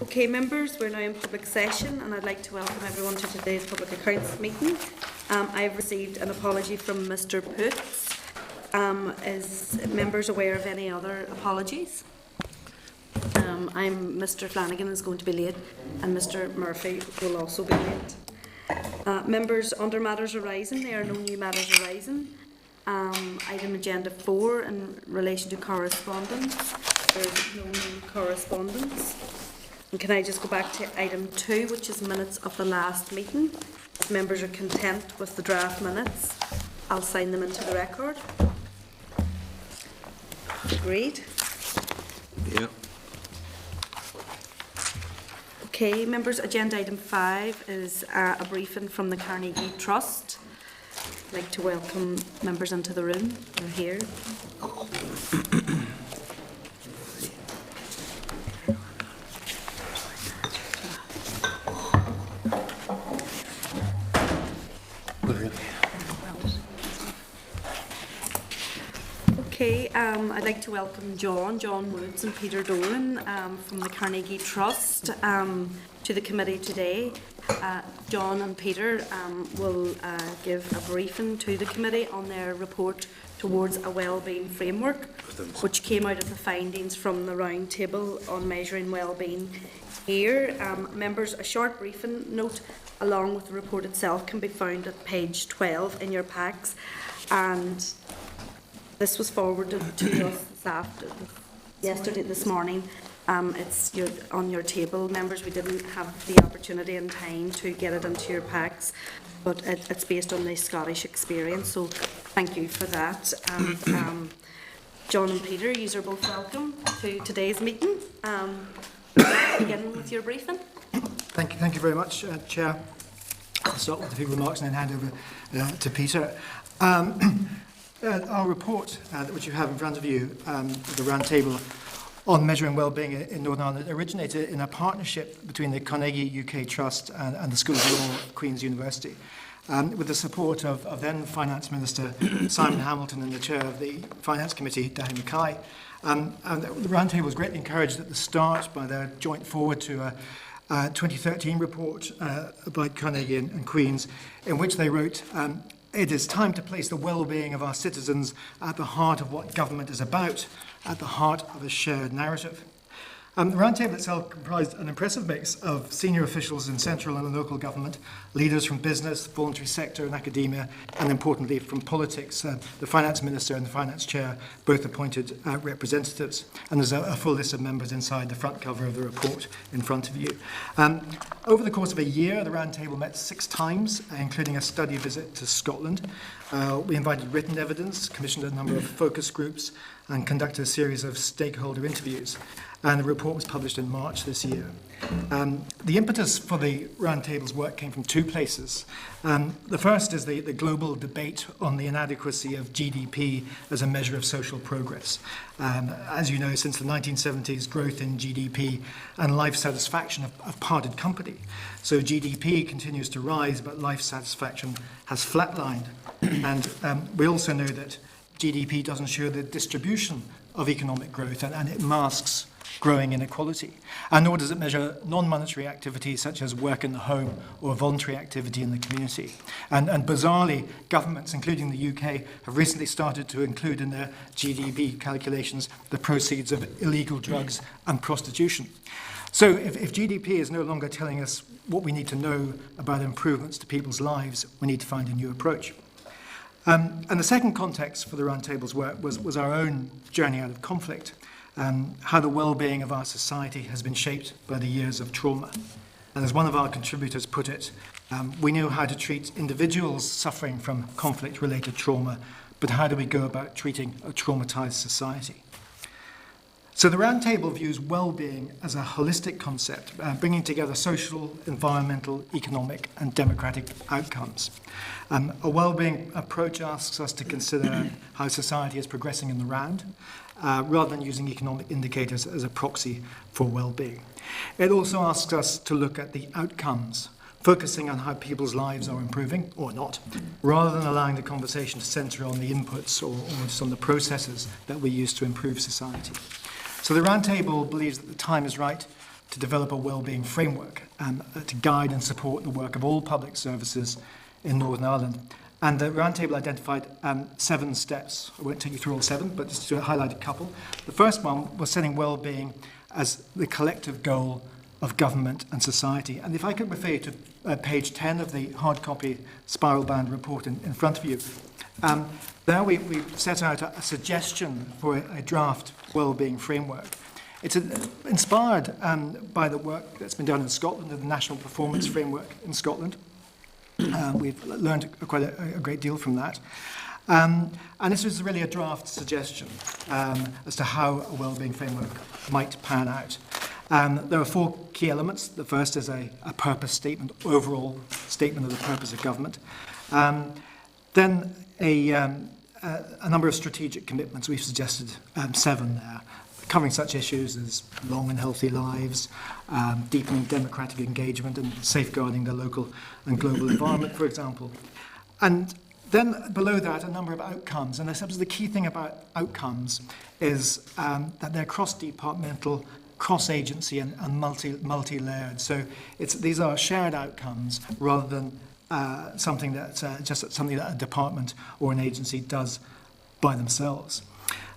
Okay, members, we're now in public session and I'd like to welcome everyone to today's public accounts meeting. I've received an apology from Mr Poots. Is members aware of any other apologies? Mr Flanagan is going to be late and Mr Murphy will also be late. Members, under matters arising, there are no new matters arising. Item agenda 4 in relation to correspondence. There is no new correspondence. And can I just go back to item 2, which is minutes of the last meeting? If members are content with the draft minutes, I'll sign them into the record. Agreed? Yeah. Okay, members, agenda item 5 is a briefing from the Carnegie Trust. I'd like to welcome members into the room. They're here. Okay, I'd like to welcome John Woods and Peter Dolan from the Carnegie Trust to the committee today. John and Peter will give a briefing to the committee on their report towards a wellbeing framework, which came out of the findings from the roundtable on measuring wellbeing here. Members, a short briefing note along with the report itself can be found at page 12 in your packs, and this was forwarded to us this morning. It's on your table, members. We didn't have the opportunity and time to get it into your packs, but it's based on the Scottish experience, so thank you for that. And John and Peter, you are both welcome to today's meeting. Beginning with your briefing. Thank you very much, Chair. I'll start with a few remarks and then hand over to Peter. Our report, which you have in front of you, the roundtable on measuring wellbeing in Northern Ireland, originated in a partnership between the Carnegie UK Trust and the School of Law at Queen's University, with the support of then Finance Minister Simon Hamilton and the Chair of the Finance Committee, Daithí Mackay. And the roundtable was greatly encouraged at the start by their joint forward to a 2013 report by Carnegie and Queen's, in which they wrote, "It is time to place the well-being of our citizens at the heart of what government is about, at the heart of a shared narrative." The roundtable itself comprised an impressive mix of senior officials in central and local government, leaders from business, voluntary sector and academia, and importantly from politics. The Finance Minister and the Finance Chair both appointed representatives, and there's a full list of members inside the front cover of the report in front of you. Over the course of a year, the roundtable met 6 times, including a study visit to Scotland. We invited written evidence, commissioned a number of focus groups, and conducted a series of stakeholder interviews. And the report was published in March this year. The impetus for the roundtable's work came from 2 places. The first is the global debate on the inadequacy of GDP as a measure of social progress. As you know, since the 1970s, growth in GDP and life satisfaction have parted company. So GDP continues to rise, but life satisfaction has flatlined. And we also know that GDP doesn't show the distribution of economic growth, and it masks growing inequality. And nor does it measure non-monetary activities such as work in the home or voluntary activity in the community. And bizarrely, governments, including the UK, have recently started to include in their GDP calculations the proceeds of illegal drugs and prostitution. So if GDP is no longer telling us what we need to know about improvements to people's lives, we need to find a new approach. And the second context for the roundtable's work was our own journey out of conflict, how the well-being of our society has been shaped by the years of trauma. And as one of our contributors put it, we know how to treat individuals suffering from conflict-related trauma, but how do we go about treating a traumatized society? So the roundtable views well-being as a holistic concept, bringing together social, environmental, economic and democratic outcomes. A well-being approach asks us to consider how society is progressing in the round, rather than using economic indicators as a proxy for well-being. It also asks us to look at the outcomes, focusing on how people's lives are improving or not, rather than allowing the conversation to centre on the inputs or just on the processes that we use to improve society. So the roundtable believes that the time is right to develop a wellbeing framework to guide and support the work of all public services in Northern Ireland. And the roundtable identified 7 steps. I won't take you through all 7, but just to highlight a couple. The first one was setting well-being as the collective goal of government and society. And if I could refer you to page 10 of the hard copy spiral-bound report in front of you, there we set out a suggestion for a draft well-being framework. It's inspired by the work that's been done in Scotland, the National Performance Framework in Scotland. We've learned quite a great deal from that. And this was really a draft suggestion as to how a wellbeing framework might pan out. There are 4 key elements. The first is a purpose statement, overall statement of the purpose of government. Then a number of strategic commitments. We've suggested 7 there, covering such issues as long and healthy lives, deepening democratic engagement and safeguarding the local and global environment, for example. And then below that, a number of outcomes. And I suppose the key thing about outcomes is that they're cross-departmental, cross-agency and multi-layered. So these are shared outcomes rather than something that a department or an agency does by themselves.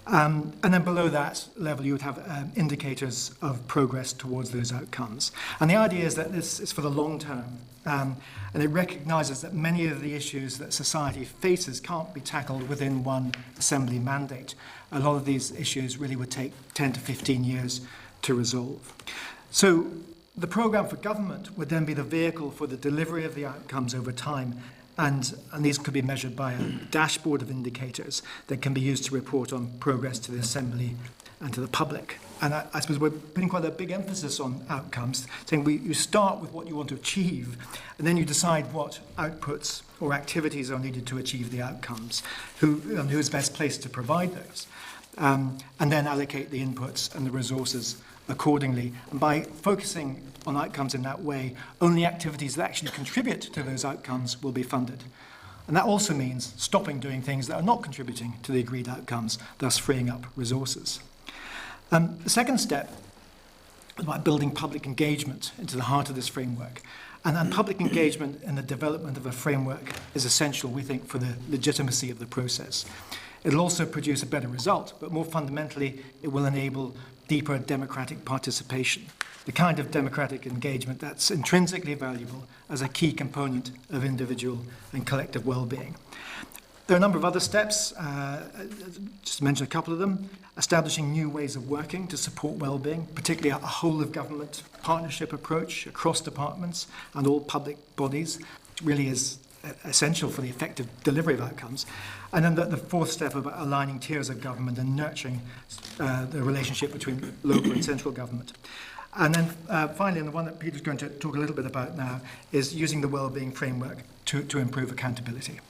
And then below that level, you would have indicators of progress towards those outcomes. And the idea is that this is for the long term. And it recognises that many of the issues that society faces can't be tackled within one assembly mandate. A lot of these issues really would take 10 to 15 years to resolve. So the programme for government would then be the vehicle for the delivery of the outcomes over time. And these could be measured by a dashboard of indicators that can be used to report on progress to the Assembly and to the public. And I suppose we're putting quite a big emphasis on outcomes, saying you start with what you want to achieve, and then you decide what outputs or activities are needed to achieve the outcomes, who is best placed to provide those, and then allocate the inputs and the resources accordingly. And by focusing on outcomes in that way, only activities that actually contribute to those outcomes will be funded. And that also means stopping doing things that are not contributing to the agreed outcomes, thus freeing up resources. The second step is about building public engagement into the heart of this framework. And public engagement in the development of a framework is essential, we think, for the legitimacy of the process. It'll also produce a better result, but more fundamentally, it will enable deeper democratic participation, the kind of democratic engagement that's intrinsically valuable as a key component of individual and collective well-being. There are a number of other steps, just to mention a couple of them. Establishing new ways of working to support well-being, particularly a whole-of-government partnership approach across departments and all public bodies, which really is essential for the effective delivery of outcomes. And then the fourth step about aligning tiers of government and nurturing the relationship between local and central government. And then finally, and the one that Peter's going to talk a little bit about now, is using the wellbeing framework to improve accountability.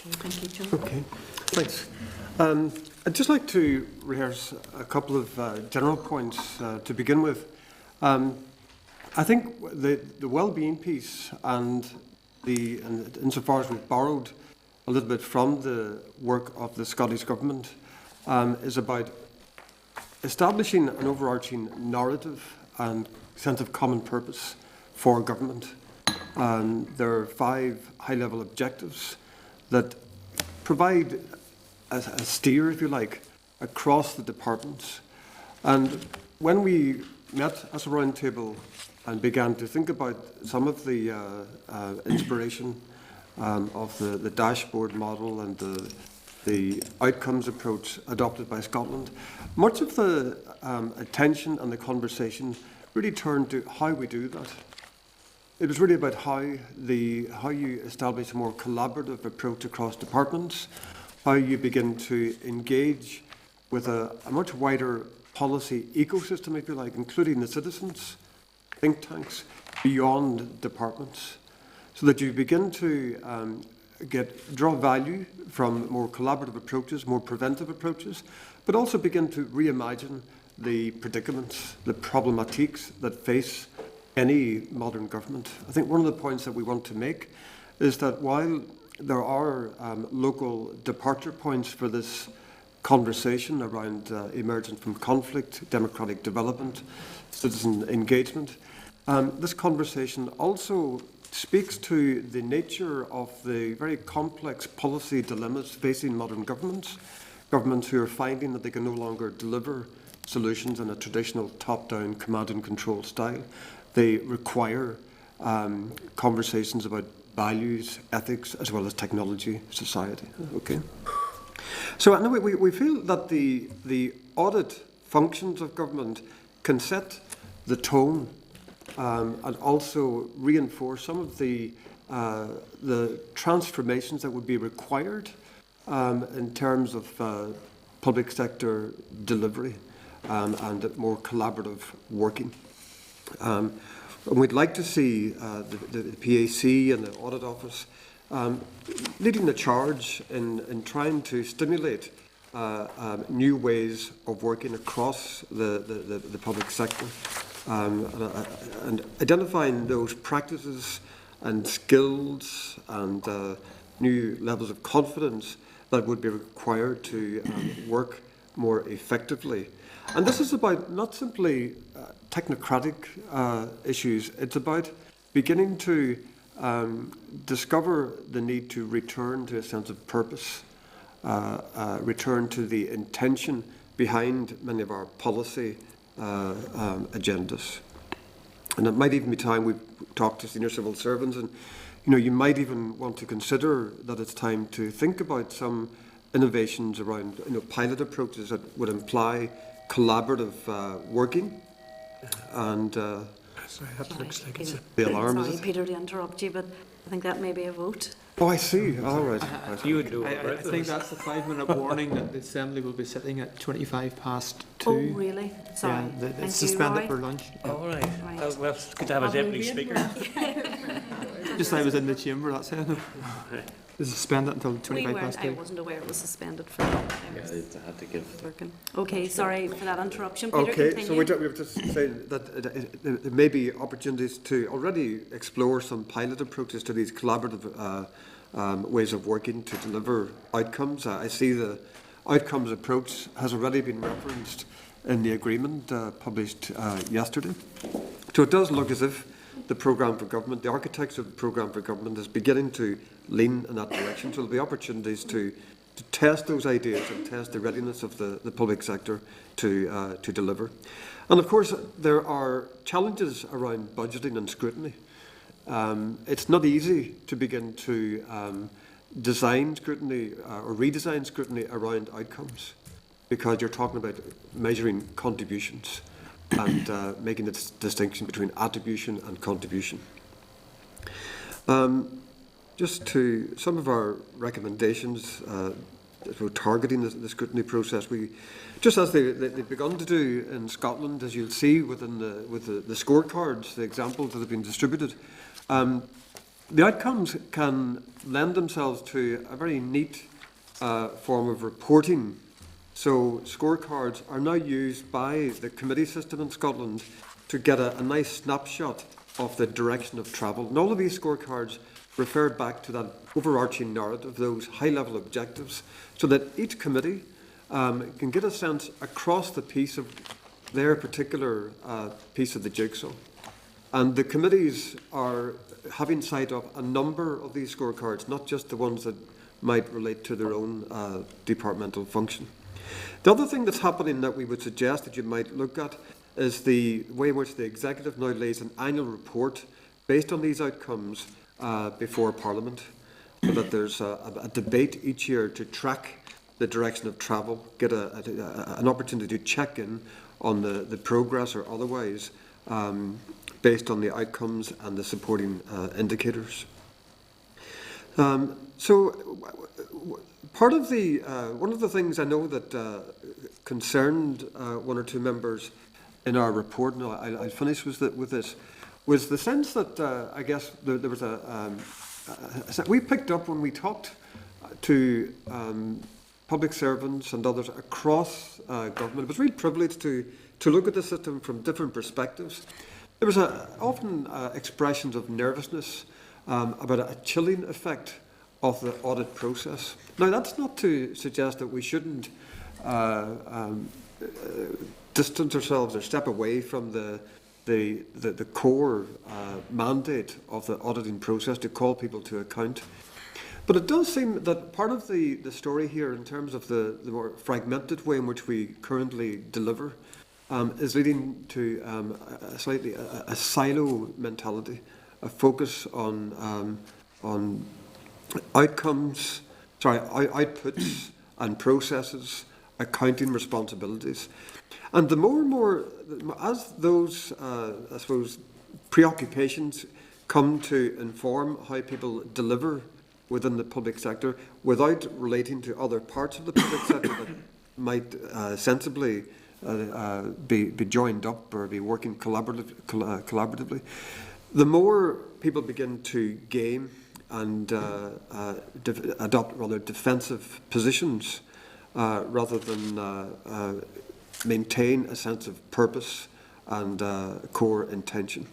Okay, thank you, John. Okay, thanks. I'd just like to rehearse a couple of general points to begin with. I think the well-being piece and insofar as we've borrowed a little bit from the work of the Scottish Government, is about establishing an overarching narrative and sense of common purpose for government. There are 5 high-level objectives that provide a steer, if you like, across the departments. And when we met as a round table and began to think about some of the inspiration of the dashboard model and the outcomes approach adopted by Scotland, much of the attention and the conversation really turned to how we do that. It was really about how you establish a more collaborative approach across departments, how you begin to engage with a much wider policy ecosystem, if you like, including the citizens, think tanks, beyond departments, so that you begin to draw value from more collaborative approaches, more preventive approaches, but also begin to reimagine the predicaments, the problematiques that face any modern government. I think one of the points that we want to make is that while there are local departure points for this conversation around emergence from conflict, democratic development, citizen engagement. This conversation also speaks to the nature of the very complex policy dilemmas facing modern governments who are finding that they can no longer deliver solutions in a traditional top-down command and control style. They require conversations about values, ethics, as well as technology, society. Okay. So anyway, we feel that the audit functions of government can set the tone and also reinforce some of the transformations that would be required in terms of public sector delivery and more collaborative working. And we'd like to see the PAC and the Audit Office leading the charge in trying to stimulate new ways of working across the public sector and identifying those practices and skills and new levels of confidence that would be required to work more effectively. And this is about not simply technocratic issues, it's about beginning to discover the need to return to a sense of purpose, return to the intention behind many of our policy agendas. And it might even be time we talk to senior civil servants, and you might even want to consider that it's time to think about some innovations around pilot approaches that would imply collaborative working. And Sorry, that looks like it's the alarm, is Sorry, it? Peter, to interrupt you, but I think that may be a vote. Oh, I see. All right. You would do it, I right? think that's the 5-minute warning that the Assembly will be sitting at 25 past 2. Oh, really? Sorry. Yeah, Thank it's you, suspended Roy. for lunch. All right. Right. Well, it's good to have a deputy speaker. Just I was in the chamber, that's it. They suspend it until We 25 weren't, past I 2. wasn't aware it was suspended for long. I was I had to give. working. Okay, sorry for that interruption. Peter, Okay, continue. so we were just saying that there may be opportunities to already explore some pilot approaches to these collaborative ways of working to deliver outcomes. I see the outcomes approach has already been referenced in the agreement published yesterday. So it does look as if the programme for government, the architecture of the programme for government is beginning to lean in that direction. So there'll be opportunities to test those ideas and test the readiness of the public sector to deliver. And of course, there are challenges around budgeting and scrutiny. It's not easy to begin to design scrutiny or redesign scrutiny around outcomes, because you're talking about measuring contributions and making the distinction between attribution and contribution. Just to some of our recommendations for targeting the scrutiny process, we, just as they've begun to do in Scotland, as you'll see within the scorecards, the examples that have been distributed, the outcomes can lend themselves to a very neat form of reporting. So scorecards are now used by the committee system in Scotland to get a nice snapshot of the direction of travel. And all of these scorecards refer back to that overarching narrative, those high-level objectives, so that each committee can get a sense across the piece of their particular piece of the jigsaw. And the committees are having sight of a number of these scorecards, not just the ones that might relate to their own departmental function. The other thing that's happening that we would suggest that you might look at is the way in which the executive now lays an annual report based on these outcomes before Parliament, so that there's a debate each year to track the direction of travel, get an opportunity to check in on the progress or otherwise based on the outcomes and the supporting indicators. So part of the one of the things I know that concerned one or two members in our report, and I'll finish with this, was the sense that I guess there was we picked up when we talked to public servants and others across government. It was really privileged to look at the system from different perspectives. There was often expressions of nervousness about a chilling effect of the audit process. Now, that's not to suggest that we shouldn't distance ourselves or step away from the core mandate of the auditing process to call people to account. But it does seem that part of the story here, in terms of the more fragmented way in which we currently deliver, is leading to a silo mentality, a focus on outcomes, outputs and processes, accounting responsibilities. And the more and more, as those, I suppose, preoccupations come to inform how people deliver within the public sector without relating to other parts of the public sector that might sensibly be joined up or be working collaboratively, the more people begin to game and adopt rather defensive positions rather than maintain a sense of purpose and core intention.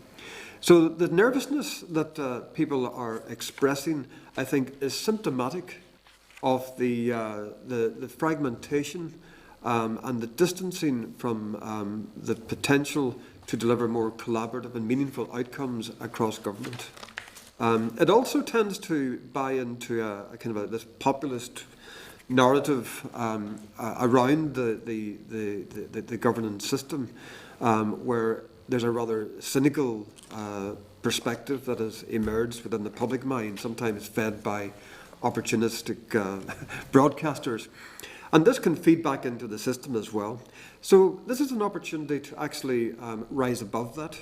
So the nervousness that people are expressing, I think, is symptomatic of the fragmentation and the distancing from the potential to deliver more collaborative and meaningful outcomes across government. It also tends to buy into a kind of this populist narrative around the governance system, where there's a rather cynical perspective that has emerged within the public mind, sometimes fed by opportunistic broadcasters. And this can feed back into the system as well. So this is an opportunity to actually rise above that,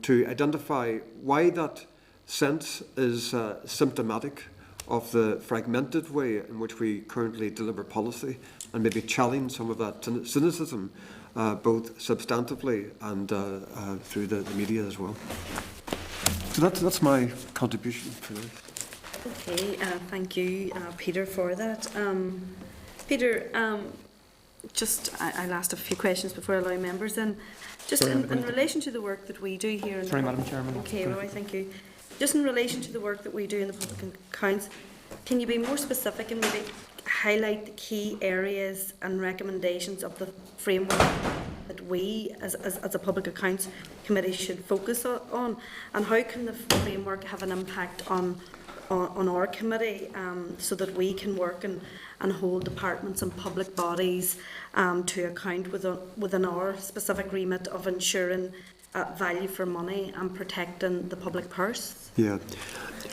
to identify why that sense is symptomatic of the fragmented way in which we currently deliver policy, and maybe challenge some of that cynicism, both substantively and through the media as well. So that's my contribution to this. Okay, thank you, Peter, for that. Peter, I'll ask a few questions before I allow members in. Just in relation to the work that we do here in Madam Chairman. Okay, right, thank you. Just in relation to the work that we do in the public accounts, can you be more specific and maybe highlight the key areas and recommendations of the framework that we as a public accounts committee should focus on, and how can the framework have an impact on our committee, so that we can work and hold departments and public bodies to account within our specific remit of ensuring value for money and protecting the public purse? Yeah,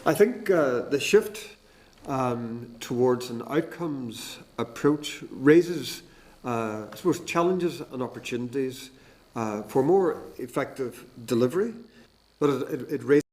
I think the shift towards an outcomes approach raises, I suppose, challenges and opportunities for more effective delivery, but it raises